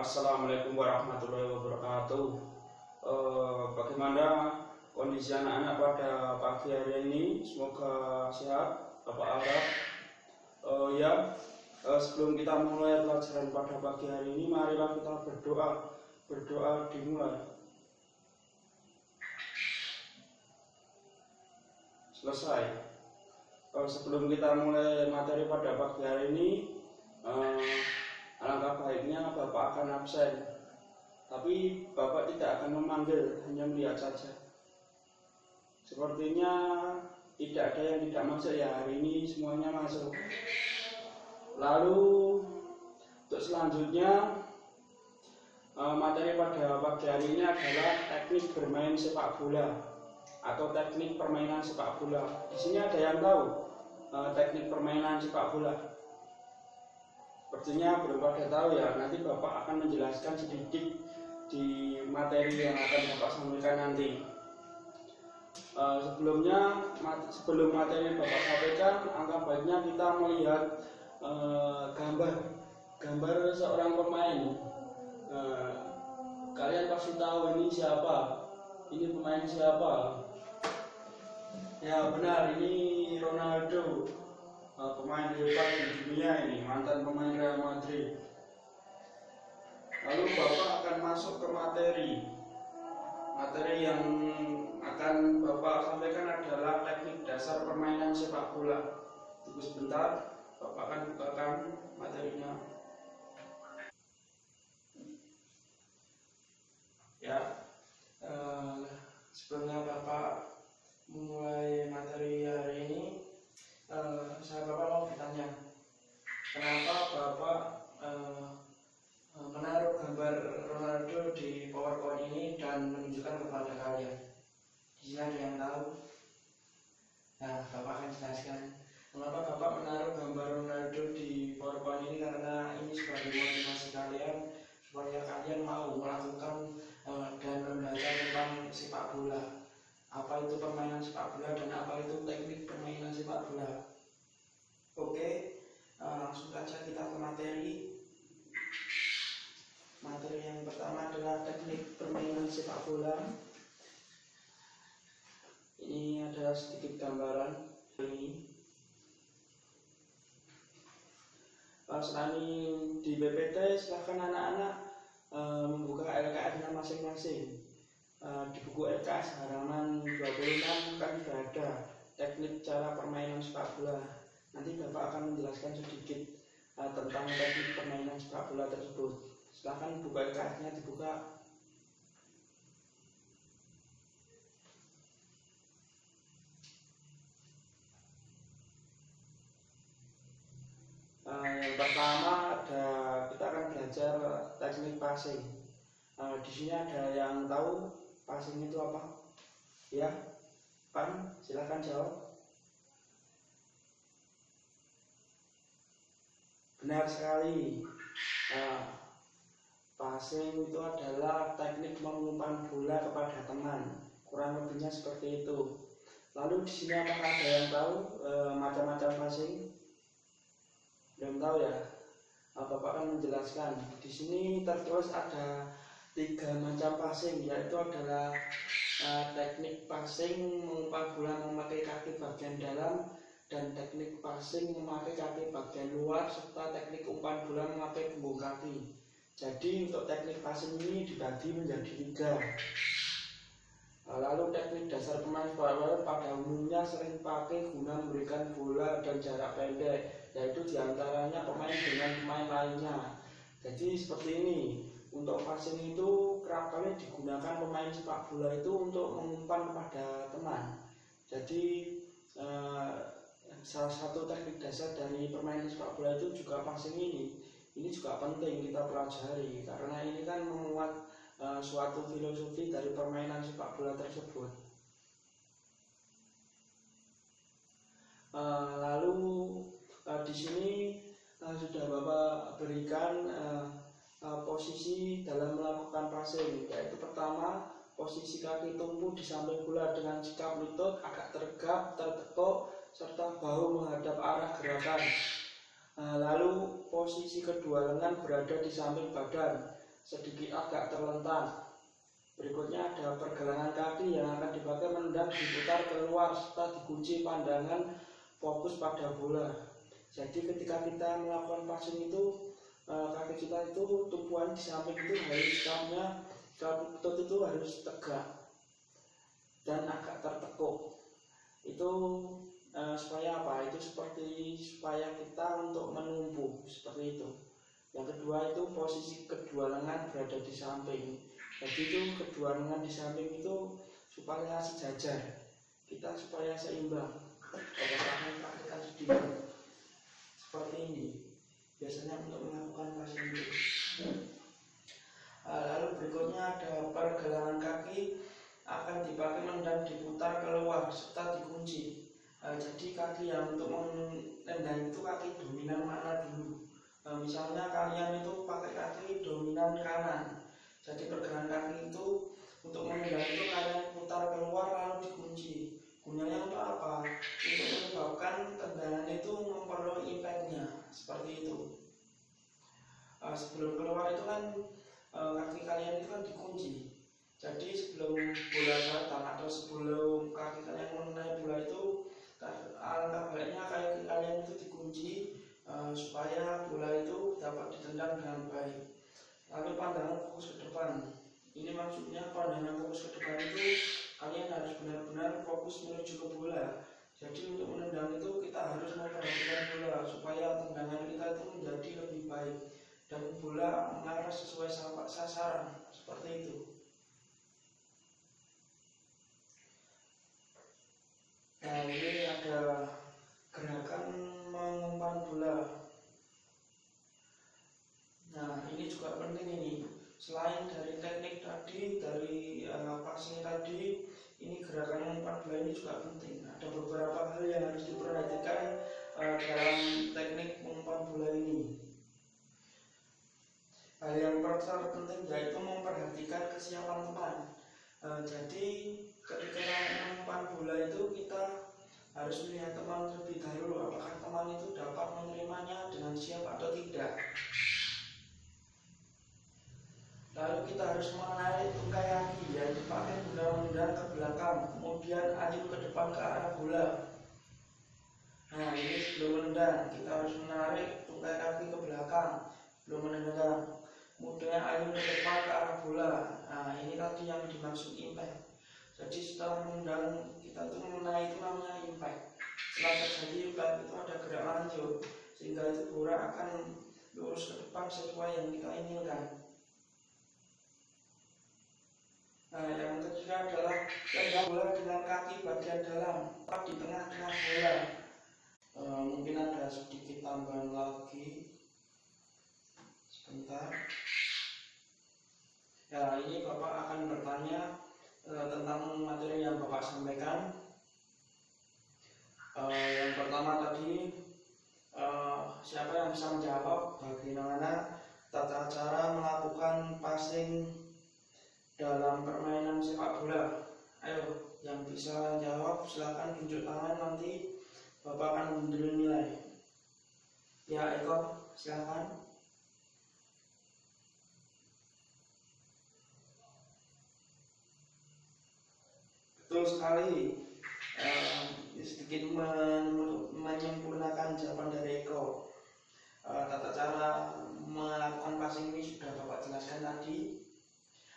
Assalamualaikum warahmatullahi wabarakatuh. Bagaimana kondisi anak-anak pada pagi hari ini? Semoga sehat, Bapak harap. Sebelum kita mulai pelajaran pada pagi hari ini, marilah kita berdoa dimulai. Selesai. Sebelum kita mulai materi pada pagi hari ini, alangkah baiknya Bapak akan absen, tapi Bapak tidak akan memanggil, hanya melihat saja. Sepertinya tidak ada yang tidak masuk ya, hari ini semuanya masuk. Lalu untuk selanjutnya, materi pada pagi hari ini adalah teknik bermain sepak bola atau teknik permainan sepak bola. Di sini ada yang tahu teknik permainan sepak bola? Sepertinya belum pada tahu ya. Nanti Bapak akan menjelaskan sedikit di materi yang akan Bapak sampaikan nanti. Sebelum materi Bapak sampaikan, alangkah baiknya kita melihat gambar seorang pemain. Kalian pasti tahu ini siapa? Ini pemain siapa? Ya benar, ini Ronaldo. Pemain hebat di dunia ini, mantan pemain Real Madrid. Lalu Bapak akan masuk ke materi yang akan Bapak sampaikan adalah teknik dasar permainan sepak bola. Tunggu sebentar, Bapak akan bukakan materinya. Sebelumnya Bapak mulai materi hari ini, Bapak mau bertanya, kenapa Bapak menaruh gambar Ronaldo di PowerPoint ini dan menunjukkan kepada kalian? Di sini ada yang tahu? Nah, Bapak akan jelaskan mengapa Bapak menaruh gambar Ronaldo di PowerPoint ini, karena ini sebagai motivasi kalian supaya kalian mau melakukan dan membaca tentang sepak bola. Apa itu permainan sepak bola dan apa itu teknik permainan sepak bola. Oke, langsung saja kita ke materi. Materi yang pertama adalah teknik permainan sepak bola. Ini ada sedikit gambaran ini. Selain di BPT, silahkan anak-anak membuka LKS-nya masing-masing. Di buku LKS halaman 26 kan sudah ada teknik cara permainan sepak bola. Nanti Bapak akan menjelaskan sedikit tentang teknik permainan sepak bola tersebut. Silahkan buka LKS-nya, dibuka. Yang pertama kita akan belajar teknik passing. Di sini ada yang tahu passing itu apa? Ya, Pan, silakan jawab. Benar sekali. Passing itu adalah teknik mengumpan bola kepada teman. Kurang lebihnya seperti itu. Lalu di sini apakah ada yang tahu macam-macam passing? Belum tahu ya? Bapak akan menjelaskan. Di sini tertulis ada 3 macam passing, yaitu adalah teknik passing mengumpan bola memakai kaki bagian dalam, dan teknik passing memakai kaki bagian luar, serta teknik umpan bola memakai punggung kaki. Jadi untuk teknik passing ini dibagi menjadi 3. Lalu teknik dasar pemain sepak bola pada umumnya sering dipakai guna memberikan bola dan jarak pendek, yaitu diantaranya pemain dengan pemain lainnya. Jadi seperti ini. Untuk passing itu kerap kali digunakan pemain sepak bola itu untuk mengumpan kepada teman. Jadi salah satu teknik dasar dari permainan sepak bola itu juga passing ini. Ini juga penting kita pelajari karena ini kan memuat suatu filosofi dari permainan sepak bola tersebut. Lalu di sini sudah Bapak berikan posisi dalam melakukan passing, yaitu pertama posisi kaki tumpu di samping bola dengan sikap lutut agak tegak, tertekuk, serta bahu menghadap arah gerakan. Lalu posisi kedua lengan berada di samping badan sedikit agak terlentang. Berikutnya ada pergelangan kaki yang akan dipakai menendang diputar keluar serta dikunci pandangan fokus pada bola. Jadi ketika kita melakukan passing itu kaki kita itu tumpuan di samping itu harus kalau lutut itu harus tegak dan agak tertekuk. Itu supaya apa? Itu seperti supaya kita untuk menumpu seperti itu. Yang kedua itu posisi kedua lengan berada di samping. Jadi itu kedua lengan di samping itu supaya sejajar, kita supaya seimbang. Kalau kami praktekkan sedikit seperti ini, biasanya untuk melakukan passing dulu. Lalu berikutnya ada pergelangan kaki akan dipakai menendang diputar keluar serta dikunci. Jadi kaki yang untuk menendang itu kaki dominan mana dulu? Misalnya kalian itu pakai kaki dominan kanan. Jadi pergelangan kaki itu untuk menendang itu kalian putar keluar lalu dikunci. Gunanya untuk apa? Untuk menyebabkan tendangan itu memperoleh impactnya seperti itu. Sebelum keluar itu kan kaki kalian itu kan dikunci. Jadi sebelum bola datang atau sebelum kaki kalian mengenai bola itu, alangkah baiknya kaki kalian itu dikunci supaya bola itu dapat ditendang dengan baik. Lalu pandangan fokus ke depan. Ini maksudnya pandangan fokus ke depan itu kalian harus benar-benar fokus menuju ke bola. Jadi untuk menendang itu kita harus memperhatikan bola supaya tendangan kita itu menjadi lebih baik dan bola mengarah sesuai sasaran seperti itu. Nah, ini ada gerakan mengumpan bola. Nah, ini juga penting ini. Selain dari teknik tadi, dari passing tadi, ini gerakan mengumpan bola ini juga penting. Ada beberapa hal yang harus diperhatikan dalam teknik mengumpan bola ini. Hal yang terpenting yaitu memperhatikan kesiapan teman. Jadi ketika mengumpan bola itu kita harus melihat teman terlebih dahulu, apakah teman itu dapat menerimanya dengan siap atau tidak. Lalu kita harus menarik tungkai kaki yang dipakai guna menendang ke belakang, kemudian ayun ke depan ke arah bola. Nah, ini sebelum menendang kita harus menarik tungkai kaki ke belakang sebelum menendang, kemudian ayun ke depan ke arah bola. Nah, ini tadi yang dimaksud impact. Jadi setelah menendang kita itu mengenai itu namanya impact. Setelah terjadi impact itu ada gerak lanjut sehingga itu bola akan lurus ke depan sesuai yang kita inginkan. Nah, yang ketiga adalah tendang bola dengan kaki bagian dalam, tepat di tengah-tengah bola. Mungkin ada sedikit tambahan lagi. Sebentar. Ya, ini Bapak akan bertanya tentang materi yang Bapak sampaikan. Yang pertama tadi, siapa yang bisa menjawab bagaimana tata cara melakukan passing dalam permainan sepak bola? Ayo, yang bisa jawab silakan tunjuk tangan, nanti Bapak akan memberi nilai. Ya, Eko, silakan. Betul sekali. Sedikit menyempurnakan jawaban dari Eko. Tata cara melakukan passing ini sudah Bapak jelaskan tadi.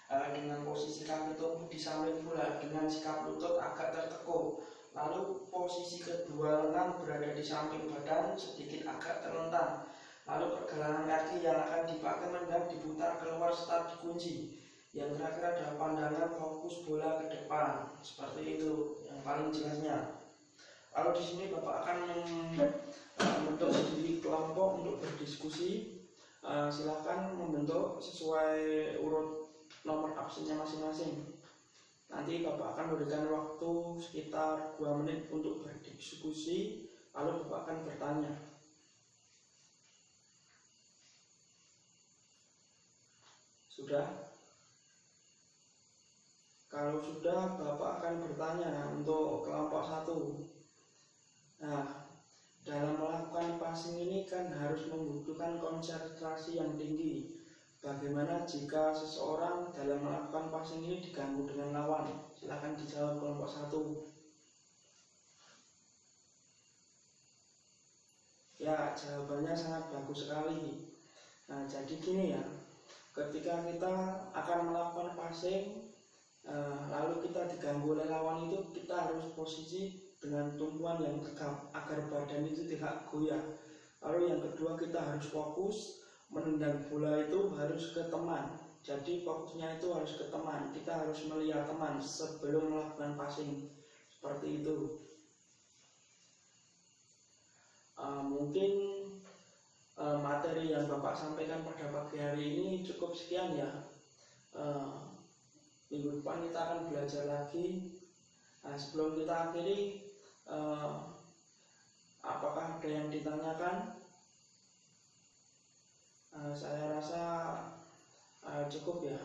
Dengan posisi kaki tubuh di samping bola dengan sikap lutut agak tertekuk, lalu posisi kedua lengan berada di samping badan sedikit agak terlentang, lalu pergelangan kaki yang akan dipakai menendang diputar keluar serta dikunci. Yang terakhir ada pandangan fokus bola ke depan, seperti itu yang paling jelasnya. Lalu di sini Bapak akan membentuk sendiri kelompok untuk berdiskusi. Silakan membentuk sesuai urut nomor absennya masing-masing. Nanti Bapak akan memberikan waktu sekitar 2 menit untuk berdiskusi, lalu Bapak akan bertanya. Sudah? Kalau sudah, Bapak akan bertanya untuk kelompok 1. Nah, dalam melakukan passing ini kan harus membutuhkan konsentrasi yang tinggi. bagaimana jika seseorang dalam melakukan passing ini diganggu dengan lawan? Silahkan dijawab kelompok 1. Ya, jawabannya sangat bagus sekali. Nah, jadi gini ya, ketika kita akan melakukan passing, lalu kita diganggu oleh lawan itu, kita harus posisi dengan tumpuan yang tegap agar badan itu tidak goyah. Lalu yang kedua, kita harus fokus menendang bola itu harus ke teman. Jadi fokusnya itu harus ke teman. Kita harus melihat teman sebelum melakukan passing. Seperti itu. Mungkin materi yang Bapak sampaikan pada pagi hari ini cukup sekian ya. Minggu depan kita akan belajar lagi. Sebelum kita akhiri, apakah ada yang ditanyakan? Saya rasa cukup ya.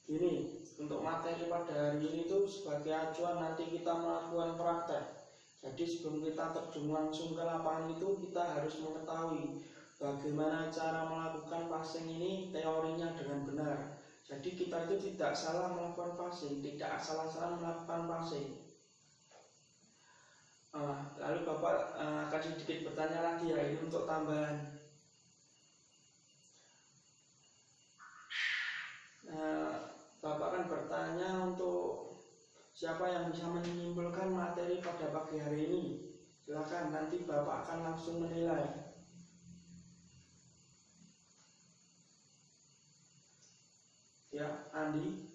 Gini, untuk materi pada hari ini itu sebagai acuan nanti kita melakukan praktek. Jadi sebelum kita terjun langsung ke lapangan itu, kita harus mengetahui bagaimana cara melakukan passing ini teorinya dengan benar. Jadi kita itu tidak salah melakukan passing, tidak asal-asalan melakukan passing. Lalu Bapak akan sedikit bertanya lagi ya, ini untuk tambahan. Bapak akan bertanya untuk siapa yang bisa menyimpulkan materi pada pagi hari ini. Silakan, nanti Bapak akan langsung menilai. Ya, Andi.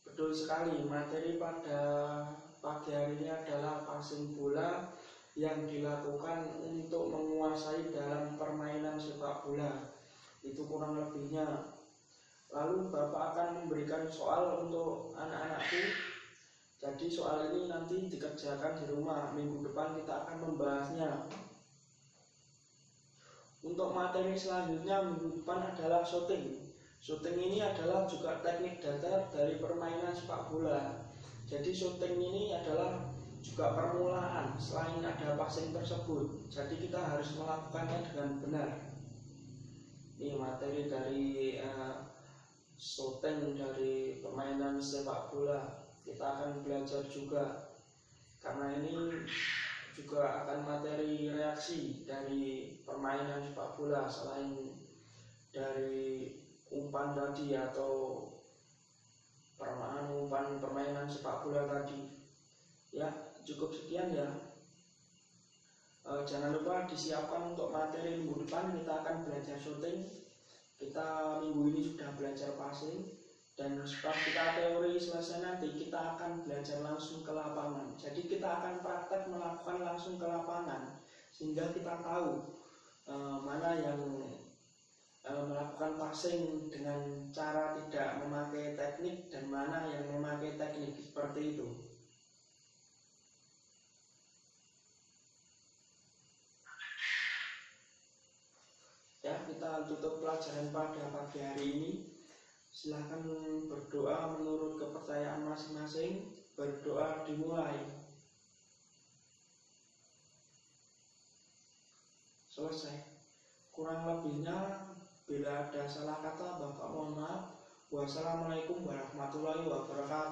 Betul sekali, materi pada pagi hari ini adalah passing bola yang dilakukan untuk menguasai dalam permainan sepak bola. Itu kurang lebihnya. Lalu Bapak akan memberikan soal untuk anak-anakku. Jadi soal ini nanti dikerjakan di rumah. Minggu depan kita akan membahasnya. Untuk materi selanjutnya minggu depan adalah shooting. Shooting ini adalah juga teknik dasar dari permainan sepak bola. Jadi shooting ini adalah juga permulaan selain ada passing tersebut. Jadi kita harus melakukannya dengan benar. Ini materi dari shooting dari permainan sepak bola. Kita akan belajar juga, karena ini juga akan materi reaksi dari permainan sepak bola selain dari umpan tadi atau umpan permainan sepak bola tadi. Ya, cukup sekian ya. Jangan lupa disiapkan untuk materi minggu depan. Kita akan belajar shooting. Kita minggu ini sudah belajar passing, dan setelah kita teori selesai nanti kita akan belajar langsung ke lapangan. Jadi kita akan praktek melakukan langsung ke lapangan, sehingga kita tahu mana yang melakukan passing dengan cara tidak memakai teknik dan mana yang memakai teknik, seperti itu. Ya, kita tutup pelajaran pada pagi hari ini. Silahkan berdoa menurut kepercayaan masing-masing. Berdoa dimulai. Selesai. Kurang lebihnya, bila ada salah kata, Bapak mohon maaf. Wassalamualaikum warahmatullahi wabarakatuh.